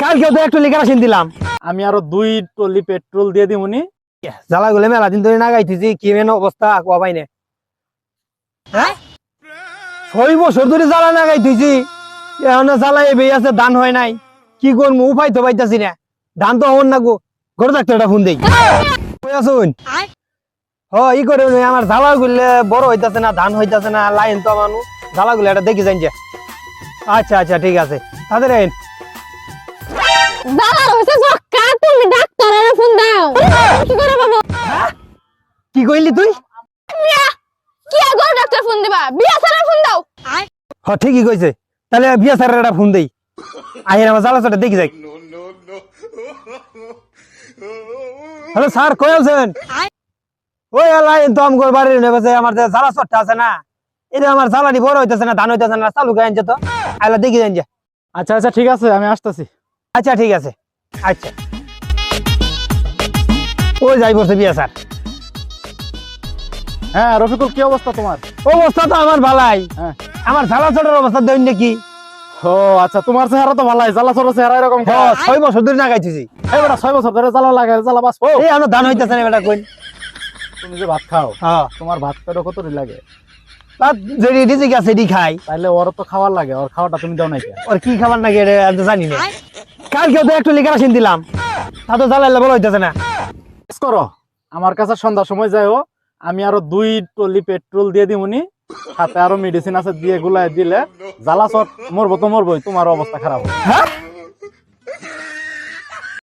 কালকেও তো একটু কেরোসিন দিলাম। আমি আরো 2 ট্রলি পেট্রোল দিয়ে দিমুনি। জ্বালা গুলো মেলা দিন ধরে না গাইতেছি, কি মেন অবস্থা কবাই নে। হ্যাঁ 6 বছর ধরে জ্বালা না গাইতেছি, এখন জ্বালাই বেয়ে আছে, ধান হয় নাই, কি করবো উপায় তো পাইতাছি না। ধান তো হন না গো, ঘরে থাকতে একটা ফোন দেই। শুন ই করে আমার জ্বালা গুলো বড় হইতাছে না, ধান হইতাছে না, লাইন তো মানুষ জ্বালা গুলো এটা দেখি যাই যে। আচ্ছা আচ্ছা ঠিক আছে, তাদের দাদার হইছে জক্কা, তুমি ডাক্তারের ফোন দাও। কি করে বাবু? কি কইলি তুই? মিয়া কি আগর ডাক্তার ফোন দিবা? বিয়া সারা ফোন দাও। ঠিকই কইছে, তাহলে বিয়া স্যারের একটা ফোন দেই, আইন আমার জ্বালা চটা দেখি যাই। হ্যালো স্যার, কই আছেন? ওই লাইন তো আমগর বাড়ির নেবে, আমার যে জ্বালা চটটা আছে না, এটা আমার জ্বালানি বড় হইতেছে না, ধান হইতেছে না, চালু গাইন তো আইলা দেখি যাই যে। আচ্ছা আচ্ছা ঠিক আছে, আমি আসতেছি। আচ্ছা ঠিক আছে। আচ্ছা ওই যাই বলছে বিয়া স্যার। হ্যাঁ রফিকুল, কি অবস্থা তোমার? অবস্থা তো আমার ভালাই, হ্যাঁ আমার জ্বালা চটার অবস্থা দেন নাকি? ও আচ্ছা, তোমার চেহারা তো ভালাই, জ্বালা ছোট চেহারা এরকম। 6 বছর ধরে না গাইতেছি। এই বেটা 6 বছর ধরে জ্বালা লাগে, জ্বালা বাস। এই আমার ধান হইতেছে না বেটা কই। তুমি যে ভাত খাও, হ্যাঁ তোমার ভাত পেটে কতটি লাগে? তাত যেটি রিজিক আছে এটি খাই। তাইলে ওর তো খাওয়ার লাগে, ওর খাওয়াটা তুমি দাও নাই কেন? ওর কি খাবার নাকি এটা আমি তো জানি না। কালকেও তো একটু কেরোসিন দিলাম, তা তো জ্বালাইলে বড় হইতেছে না। কাজ করো, আমার কাছে সন্ধ্যার সময় যাইও, আমি আরো 2 ট্রলি পেট্রোল দিয়ে দিমুনি, সাথে আরো মেডিসিন আছে, দিয়ে গুলাই দিলে জ্বালা চট মরবো তো মরবোই, তোমার অবস্থা খারাপ হবে। হ্যাঁ